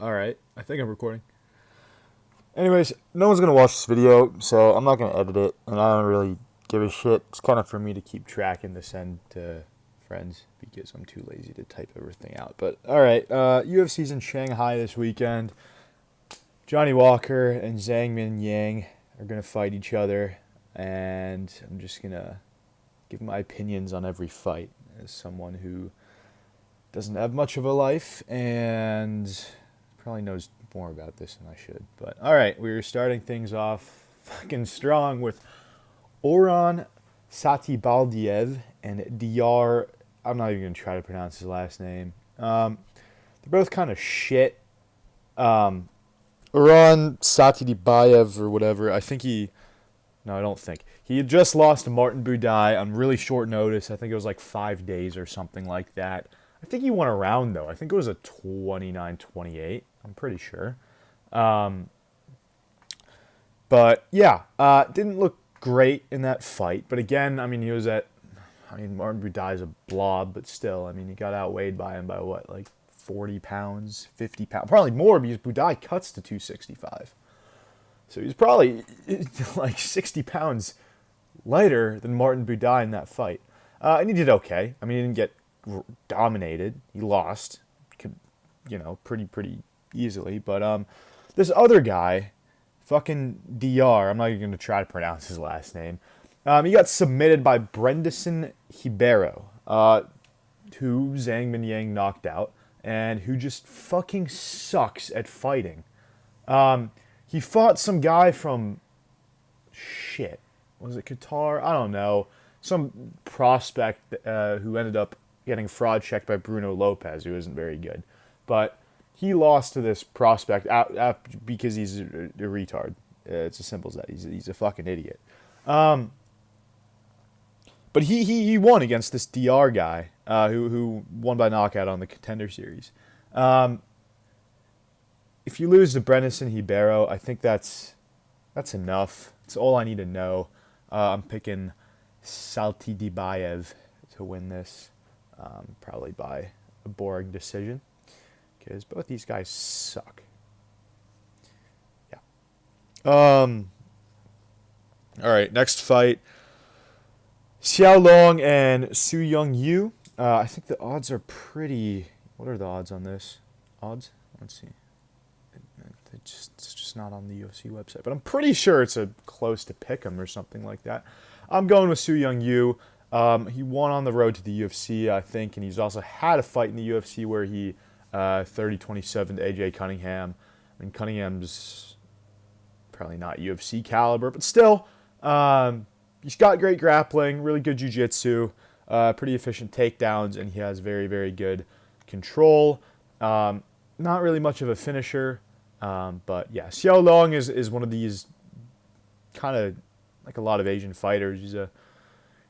Alright. I think I'm recording. Anyways, no one's gonna watch this video, so I'm not gonna edit it, and I don't really give a shit. It's kind of for me to keep track and to send to friends because I'm too lazy to type everything out. But alright, UFC's in Shanghai this weekend. Johnny Walker and Zhang Min Yang are gonna fight each other, and I'm just gonna give my opinions on every fight as someone who doesn't have much of a life and probably knows more about this than I should. But all right, we're starting things off fucking strong with Oran Satibaldiev and Diyar. I'm not even gonna try to pronounce his last name. They're both kind of shit. Oran Satibayev or whatever. I think he. No, I don't think. He had just lost to Martin Budai on really short notice. I think it was like 5 days or something like that. I think he won a round, though. I think it was a 29-28. I'm pretty sure. But, yeah, didn't look great in that fight. But, again, I mean, Martin Budai's a blob, but still, I mean, he got outweighed by him by what, like 40 pounds, 50 pounds? Probably more because Budai cuts to 265. So he's probably like 60 pounds lighter than Martin Budai in that fight. And he did okay. I mean, he didn't get dominated. He lost, pretty easily. But this other guy, fucking DR, I'm not even going to try to pronounce his last name. He got submitted by Brendison Ribeiro, who Zhang Min Yang knocked out, and who just fucking sucks at fighting. He fought some guy from was it Qatar? I don't know. Some prospect who ended up getting fraud checked by Bruno Lopez, who isn't very good. But he lost to this prospect because he's a retard. It's as simple as that. He's a fucking idiot. But he won against this DR guy who won by knockout on the Contender Series. If you lose to Brendison Ribeiro, I think that's enough. It's all I need to know. I'm picking Saltidibayev to win this, probably by a boring decision, because both these guys suck. Yeah. All right, next fight. Xiaolong and Su Young Yu. I think the odds are pretty. What are the odds on this? Odds? Let's see. It's just not on the UFC website, but I'm pretty sure it's a close to pick 'em or something like that. I'm going with Su Young Yu. He won on the road to the UFC, I think, and he's also had a fight in the UFC where he 30-27 to AJ Cunningham. I mean, Cunningham's probably not UFC caliber, but still, he's got great grappling, really good jiu-jitsu, pretty efficient takedowns, and he has very, very good control. Not really much of a finisher. But yeah, Xiaolong is one of these kind of like a lot of Asian fighters. He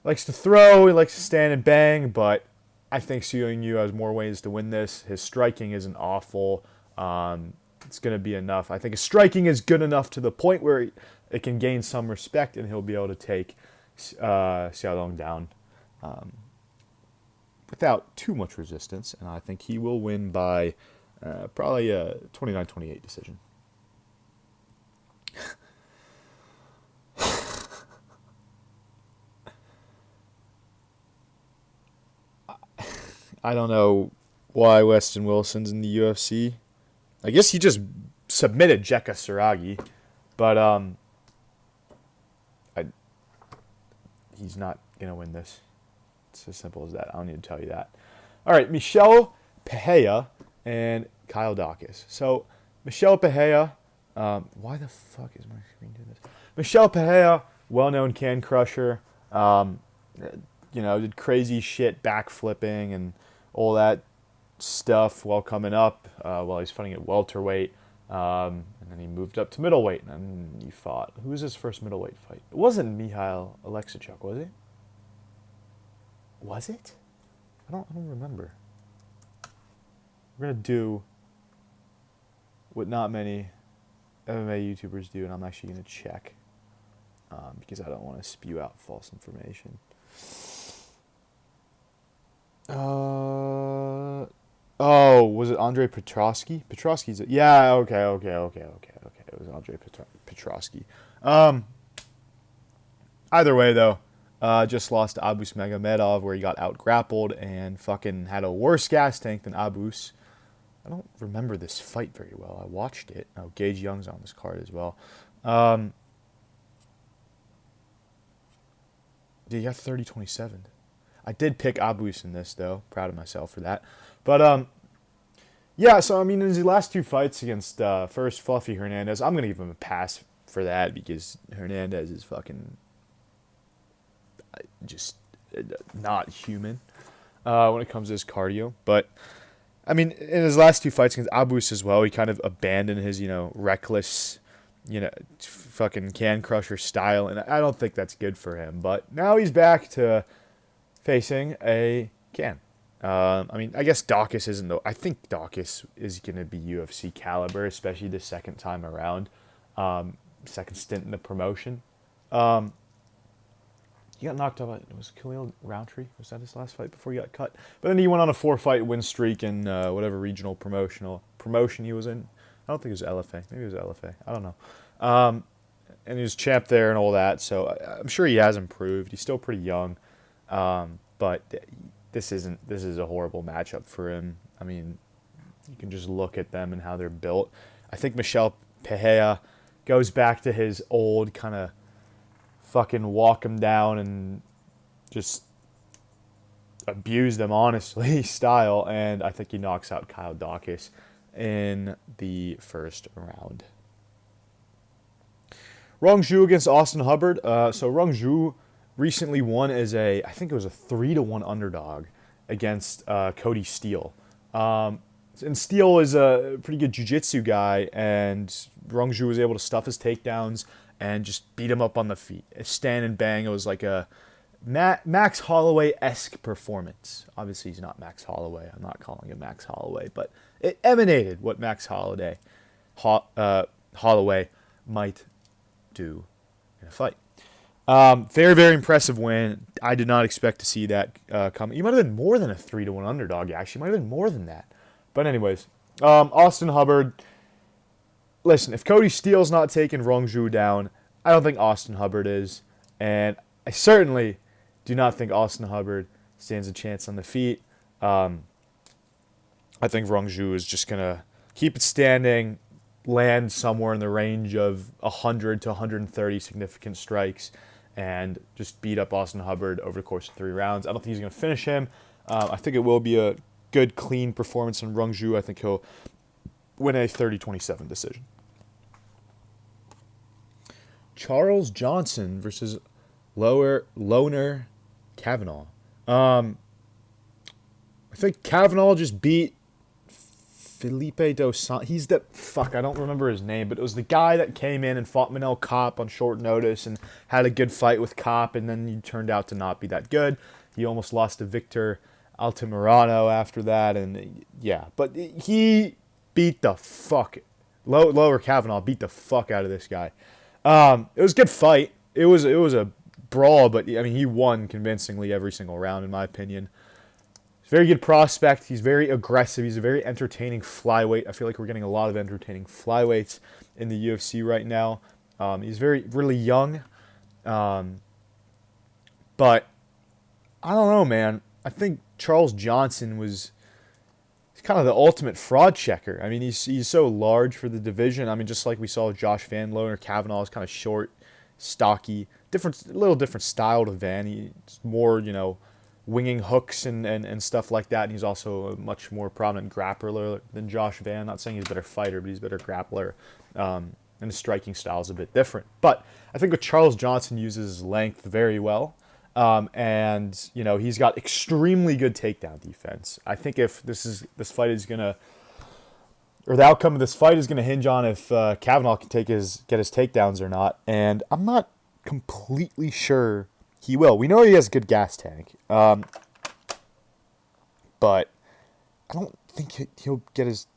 likes to throw, he likes to stand and bang, but I think Su Young Yu has more ways to win this. His striking isn't awful. It's going to be enough. I think his striking is good enough to the point where it can gain some respect, and he'll be able to take Xiaolong down without too much resistance. And I think he will win by probably a 29-28 decision. I don't know why Weston Wilson's in the UFC. I guess he just submitted Jekka Saragi, but he's not gonna win this. It's as simple as that. I don't need to tell you that. All right, Michel Pereira and Kyle Dawkins. So, Michel Pereira, why the fuck is my screen doing this? Michel Pereira, well-known can crusher, did crazy shit, backflipping and all that stuff while coming up, while he's fighting at welterweight, and then he moved up to middleweight, and then he fought. Who was his first middleweight fight? It wasn't Mihail Alexichuk, was it? Was it? I don't remember. We're going to do what not many MMA YouTubers do, and I'm actually going to check because I don't want to spew out false information. Oh, was it Andre Petrosky? Petrosky's it. Yeah, okay. It was Andre Petrosky. Um, Either way, though, just lost to Abus Magomedov where he got out grappled and fucking had a worse gas tank than Abus. I don't remember this fight very well. I watched it. Oh, Gage Young's on this card as well. Um, he got 30-27. I did pick Abus in this, though. Proud of myself for that. But, yeah, so, I mean, in his last two fights against, first Fluffy Hernandez, I'm going to give him a pass for that because Hernandez is fucking just not human when it comes to his cardio. But, I mean, in his last two fights against Abus as well, he kind of abandoned his, reckless, fucking can crusher style, and I don't think that's good for him. But now he's back to facing a can. I mean, I guess Dawkins isn't, though. I think Dawkins is going to be UFC caliber, especially the second time around. Second stint in the promotion. He got knocked out. Was Khalil Roundtree? Was that his last fight before he got cut? But then he went on a 4-fight win streak in whatever regional promotion he was in. I don't think it was LFA. Maybe it was LFA. I don't know. And he was champ there and all that. So I'm sure he has improved. He's still pretty young. But this is a horrible matchup for him. I mean, you can just look at them and how they're built. I think Michel Pereira goes back to his old kind of fucking walk him down and just abuse them, honestly, style. And I think he knocks out Kyle Dawkins in the first round. Rong Zhu against Austin Hubbard. So Rong Zhu recently won as I think it was a 3-1 underdog against Cody Steele. And Steele is a pretty good jiu-jitsu guy, and Rong Zhu was able to stuff his takedowns and just beat him up on the feet. Stand and bang. It was like a Max Holloway-esque performance. Obviously, he's not Max Holloway. I'm not calling him Max Holloway, but it emanated what Max Holloway might do in a fight. Very, very impressive win. I did not expect to see that come. He might have been more than a 3-1 underdog, actually. Might have been more than that. But anyways, Austin Hubbard. Listen, if Cody Steele's not taking Rong Zhu down, I don't think Austin Hubbard is. And I certainly do not think Austin Hubbard stands a chance on the feet. I think Rong Zhu is just going to keep it standing, land somewhere in the range of 100 to 130 significant strikes, and just beat up Austin Hubbard over the course of 3 rounds. I don't think he's going to finish him. I think it will be a good, clean performance from Rong Zhu. I think he'll win a 30-27 decision. Charles Johnson versus Loner Kavanaugh. I think Kavanaugh just beat Felipe Dos Santos. He's the I don't remember his name, but it was the guy that came in and fought Manel Kopp on short notice and had a good fight with Kopp, and then he turned out to not be that good. He almost lost to Victor Altamirano after that, and yeah, but he beat the fuck. Lower Kavanaugh beat the fuck out of this guy. It was a good fight. It was a brawl, but I mean he won convincingly every single round in my opinion. Very good prospect. He's very aggressive. He's a very entertaining flyweight. I feel like we're getting a lot of entertaining flyweights in the UFC right now. He's really young. But I don't know, man. I think Charles Johnson he's kind of the ultimate fraud checker. I mean, he's so large for the division. I mean, just like we saw with Josh Van Loan, Kavanaugh is kind of short, stocky, little different style to Van. He's more, winging hooks and stuff like that. And he's also a much more prominent grappler than Josh Van. Not saying he's a better fighter, but he's a better grappler. And his striking style is a bit different. But I think with Charles Johnson uses his length very well. And he's got extremely good takedown defense. I think if this fight is gonna, or the outcome of this fight is gonna hinge on if Kavanaugh can get his takedowns or not. And I'm not completely sure he will. We know he has a good gas tank, but I don't think he'll get his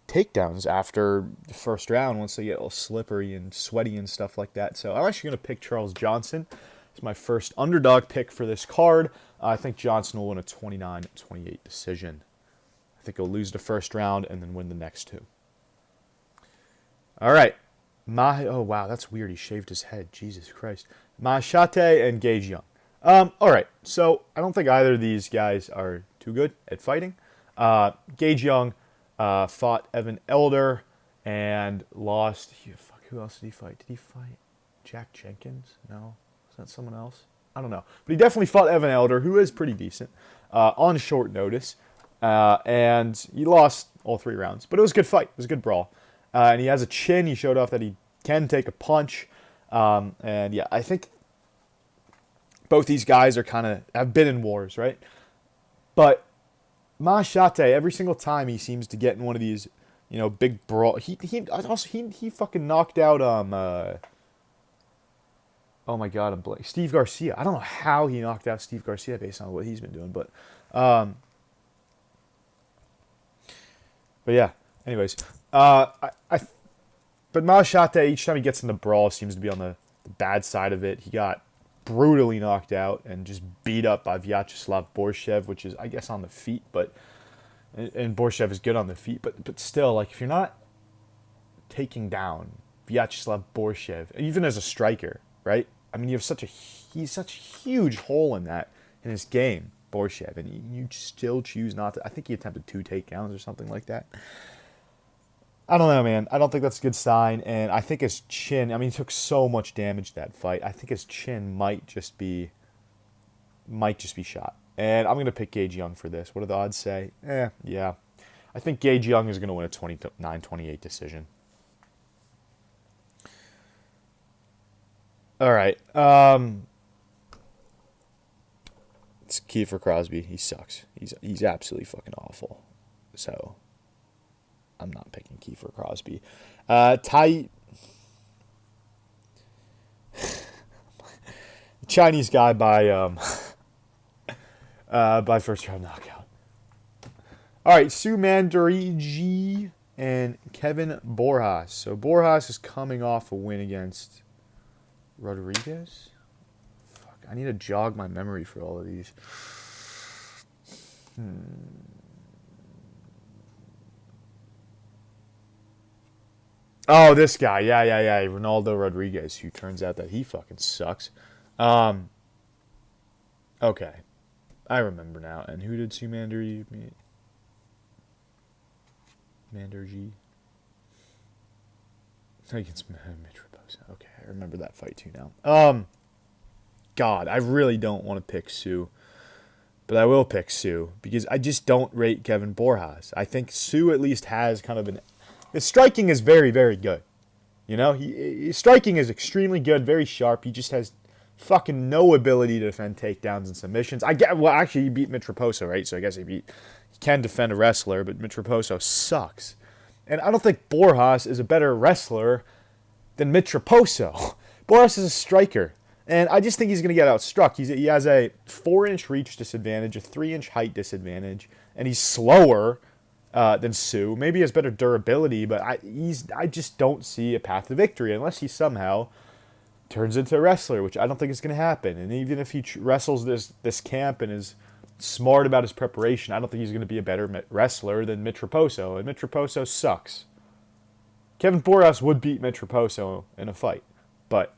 takedowns after the first round once they get all slippery and sweaty and stuff like that. So I'm actually going to pick Charles Johnson. It's my first underdog pick for this card. I think Johnson will win a 29-28 decision. I think he'll lose the first round and then win the next two. All right. Oh, wow, that's weird. He shaved his head. Jesus Christ. Maheshate and Gage Young. All right. So I don't think either of these guys are too good at fighting. Gage Young fought Evan Elder and lost. Who else did he fight? Did he fight Jack Jenkins? No. Was that someone else? I don't know. But he definitely fought Evan Elder, who is pretty decent, on short notice. And he lost all 3 rounds. But it was a good fight. It was a good brawl. And he has a chin. He showed off that he can take a punch. And yeah, I think both these guys have been in wars, right? But Maheshate, every single time he seems to get in one of these, big brawl. He fucking knocked out oh my God, I'm blank. Steve Garcia. I don't know how he knocked out Steve Garcia based on what he's been doing, but yeah. Anyways, but Maheshate, each time he gets in the brawl, seems to be on the bad side of it. He got brutally knocked out and just beat up by Vyacheslav Borshev, which is, I guess, on the feet, and Borshev is good on the feet, but still, like, if you're not taking down Vyacheslav Borshev, even as a striker, right? I mean, he's such a huge hole in his game, Borshev, and you still choose not to. I think he attempted 2 takedowns or something like that. I don't know, man. I don't think that's a good sign, and I think his chin, I mean, he took so much damage that fight. I think his chin might just be shot. And I'm going to pick Gage Young for this. What do the odds say? Yeah. I think Gage Young is going to win a 29-28 decision. All right. It's Kiefer Crosby. He sucks. He's absolutely fucking awful. So I'm not picking Kiefer Crosby. Chinese guy by first round knockout. All right, Su Mandariji and Kevin Borjas. So Borjas is coming off a win against Rodriguez. Fuck, I need to jog my memory for all of these. Oh, this guy. Yeah. Ronaldo Rodriguez, who turns out that he fucking sucks. Okay. I remember now. And who did Su Mandariji meet? Mandariji. Against Mitch Raposa. Okay, I remember that fight too now. God, I really don't want to pick Su. But I will pick Su because I just don't rate Kevin Borjas. I think Su at least has kind of his striking is very, very good. His striking is extremely good, very sharp. He just has fucking no ability to defend takedowns and submissions. Actually, he beat Mitch Raposo, right? So I guess he can defend a wrestler, but Mitch Raposo sucks. And I don't think Borjas is a better wrestler than Mitch Raposo. Borjas is a striker. And I just think he's going to get outstruck. He has a 4-inch reach disadvantage, a 3-inch height disadvantage, and he's slower than Su. Maybe he has better durability, but I just don't see a path to victory unless he somehow turns into a wrestler, which I don't think is going to happen. And even if he wrestles this camp and is smart about his preparation, I don't think he's going to be a better wrestler than Mitch Raposo. And Mitch Raposo sucks. Kevin Borjas would beat Mitch Raposo in a fight, but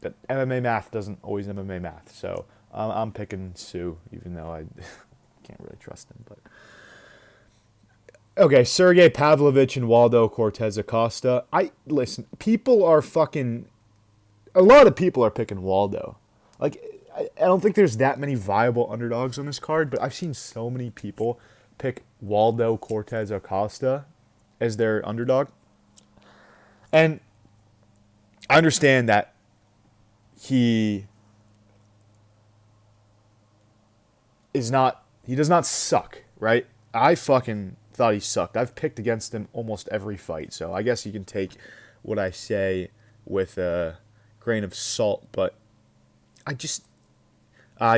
that MMA math doesn't always MMA math. So I'm picking Su, even though I can't really trust him. But okay, Sergey Pavlovich and Waldo Cortez Acosta. Listen, a lot of people are picking Waldo. Like, I don't think there's that many viable underdogs on this card, but I've seen so many people pick Waldo Cortez Acosta as their underdog. And I understand that he does not suck, right? I fucking thought he sucked. I've picked against him almost every fight, so I guess you can take what I say with a grain of salt, but I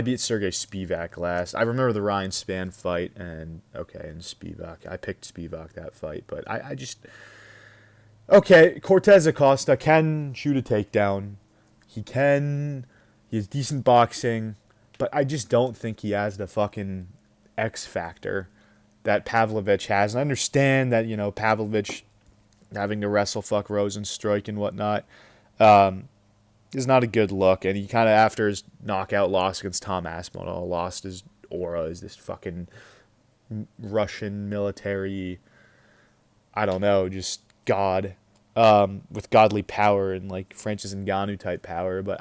beat Sergey Spivak last. I remember the Ryan Spann fight, and Spivak. I picked Spivak that fight, but okay, Cortez Acosta can shoot a takedown. He has decent boxing, but I just don't think he has the fucking X factor that Pavlovich has. And I understand that, Pavlovich having to wrestle fuck Rosenstruik and whatnot is not a good look. And he kind of, after his knockout loss against Tom Aspinall, lost his aura as this fucking Russian military, I don't know, just god with godly power and like Francis Ngannou type power. But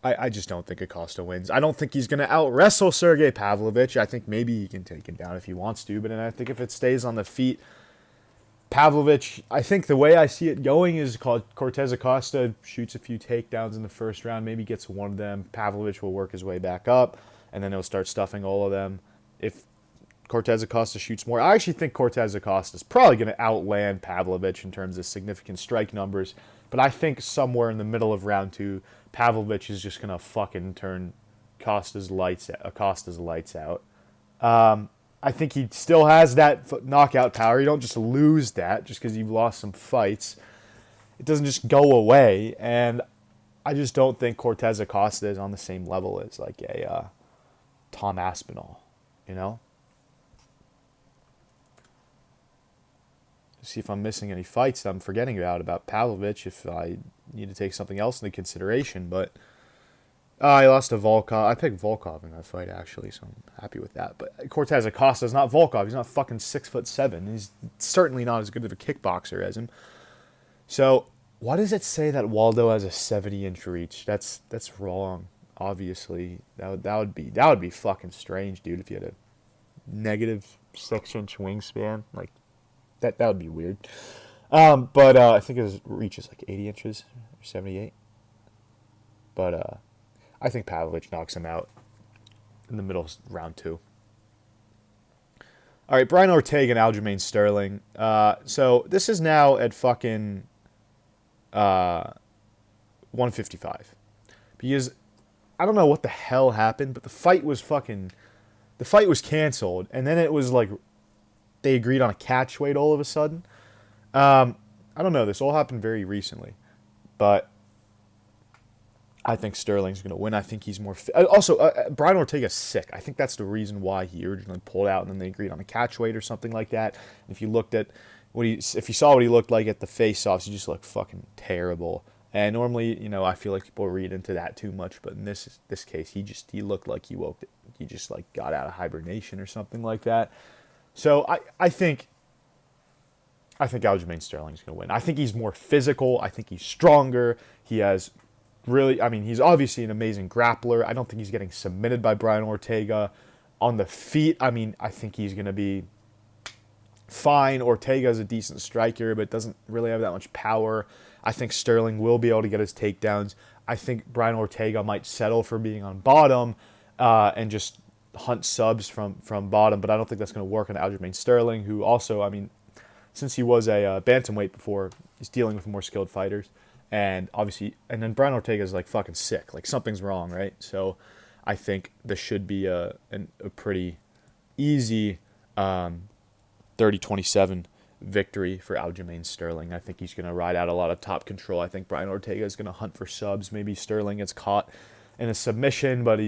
I just don't think Acosta wins. I don't think he's going to out-wrestle Sergey Pavlovich. I think maybe he can take him down if he wants to. But then I think if it stays on the feet, Pavlovich, I think the way I see it going is Cortez Acosta shoots a few takedowns in the first round, maybe gets one of them. Pavlovich will work his way back up, and then he'll start stuffing all of them. If Cortez Acosta shoots more, I actually think Cortez Acosta is probably going to outland Pavlovich in terms of significant strike numbers. But I think somewhere in the middle of round 2, Pavlovich is just going to fucking turn Acosta's lights out. I think he still has that knockout power. You don't just lose that just because you've lost some fights. It doesn't just go away. And I just don't think Cortez Acosta is on the same level as like a Tom Aspinall, See if I'm missing any fights that I'm forgetting about Pavlovich, if I need to take something else into consideration. But I lost to Volkov. I picked Volkov in that fight, actually, so I'm happy with that. But Cortez Acosta is not Volkov. He's not fucking 6'7". He's certainly not as good of a kickboxer as him. So why does it say that Waldo has a 70-inch reach? That's wrong. Obviously, that would be fucking strange, dude. If you had a negative 6-inch wingspan, like that would be weird. But I think his reach is like 80 inches or 78. But I think Pavlovich knocks him out in the middle of round 2. All right, Brian Ortega and Aljamain Sterling. So this is now at fucking 155. Because I don't know what the hell happened, but the fight was canceled. And then it was like they agreed on a catch weight all of a sudden. I don't know. This all happened very recently. But I think Sterling's going to win. I think he's more fit. Also, Brian Ortega's sick. I think that's the reason why he originally pulled out, and then they agreed on a catch weight or something like that. If you looked at if you saw what he looked like at the face-offs, he just looked fucking terrible. And normally, I feel like people read into that too much, but in this case, he looked like he just like got out of hibernation or something like that. So I think Aljamain Sterling's going to win. I think he's more physical. I think he's stronger. He has he's obviously an amazing grappler. I don't think he's getting submitted by Brian Ortega. On the feet, I think he's going to be fine. Ortega's a decent striker, but doesn't really have that much power. I think Sterling will be able to get his takedowns. I think Brian Ortega might settle for being on bottom and just hunt subs from bottom, but I don't think that's going to work on Aljamain Sterling, who also, since he was a bantamweight before, he's dealing with more skilled fighters. And obviously, and then Brian Ortega is like fucking sick. Like something's wrong, right? So I think this should be a pretty easy 30-27 victory for Aljamain Sterling. I think he's going to ride out a lot of top control. I think Brian Ortega is going to hunt for subs. Maybe Sterling gets caught in a submission, but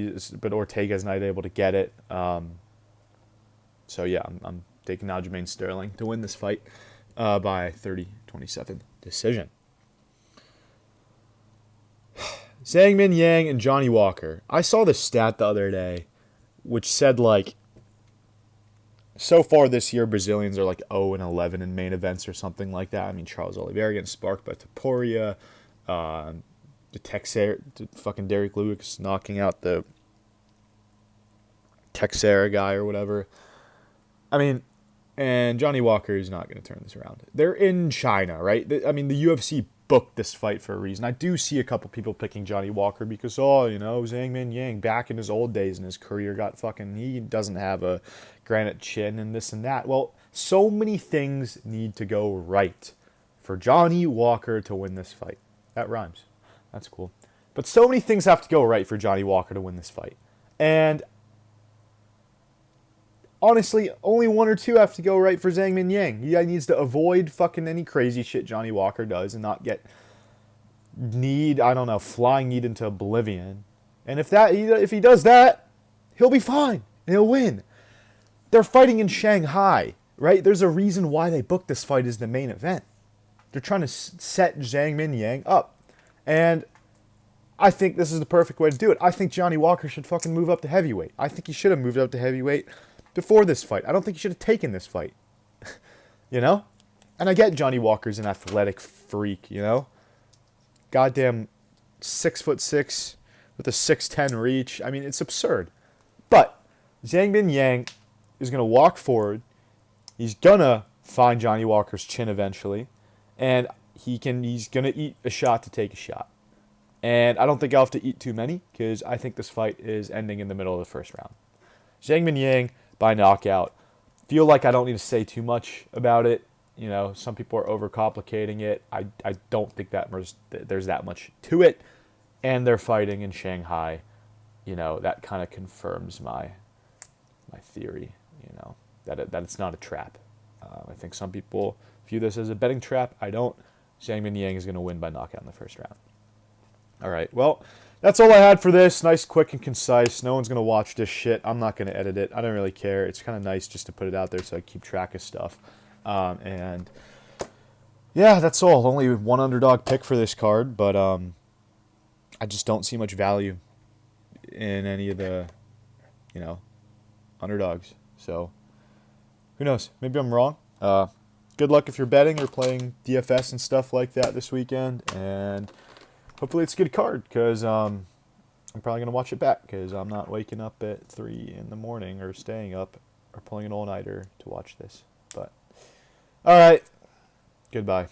Ortega's not able to get it. So yeah, I'm taking Aljamain Sterling to win this fight by 30-27 decision. Zhang Min Yang and Johnny Walker. I saw this stat the other day, which said like, so far this year, Brazilians are like 0-11 in main events or something like that. Charles Oliveira getting sparked by Topuria, fucking Derek Lewis knocking out the Texera guy or whatever. And Johnny Walker is not going to turn this around. They're in China, right? The UFC booked this fight for a reason. I do see a couple people picking Johnny Walker because, Zhang Min Yang back in his old days in his career he doesn't have a granite chin and this and that. Well, so many things need to go right for Johnny Walker to win this fight. That rhymes. That's cool. But so many things have to go right for Johnny Walker to win this fight. And honestly, only one or two have to go right for Zhang Min Yang. He needs to avoid fucking any crazy shit Johnny Walker does and not get flying knee into oblivion. And if he does that, he'll be fine and he'll win. They're fighting in Shanghai, right? There's a reason why they booked this fight as the main event. They're trying to set Zhang Min Yang up. And I think this is the perfect way to do it. I think Johnny Walker should fucking move up to heavyweight. I think he should have moved up to heavyweight before this fight. I don't think he should have taken this fight. You know? And I get Johnny Walker's an athletic freak, you know? Goddamn 6'6" with a 6'10" reach. I mean, it's absurd. But Zhang Min Yang is going to walk forward. He's going to find Johnny Walker's chin eventually. And he's going to eat a shot to take a shot. And I don't think I'll have to eat too many because I think this fight is ending in the middle of the first round. Zhang Min Yang by knockout. Feel like I don't need to say too much about it. You know, some people are overcomplicating it. I don't think that there's that much to it. And they're fighting in Shanghai. You know, that kind of confirms my theory, you know, that it's not a trap. I think some people view this as a betting trap. I don't. Zhang Min Yang is going to win by knockout in the first round. All right, well, that's all I had for this. Nice, quick, and concise. No one's going to watch this shit. I'm not going to edit it. I don't really care. It's kind of nice just to put it out there so I keep track of stuff. And, yeah, that's all. Only one underdog pick for this card, but I just don't see much value in any of the, you know, underdogs. So, who knows? Maybe I'm wrong. Good luck if you're betting or playing DFS and stuff like that this weekend, and hopefully it's a good card, because I'm probably going to watch it back, because I'm not waking up at 3 in the morning or staying up or pulling an all-nighter to watch this. But, all right, goodbye.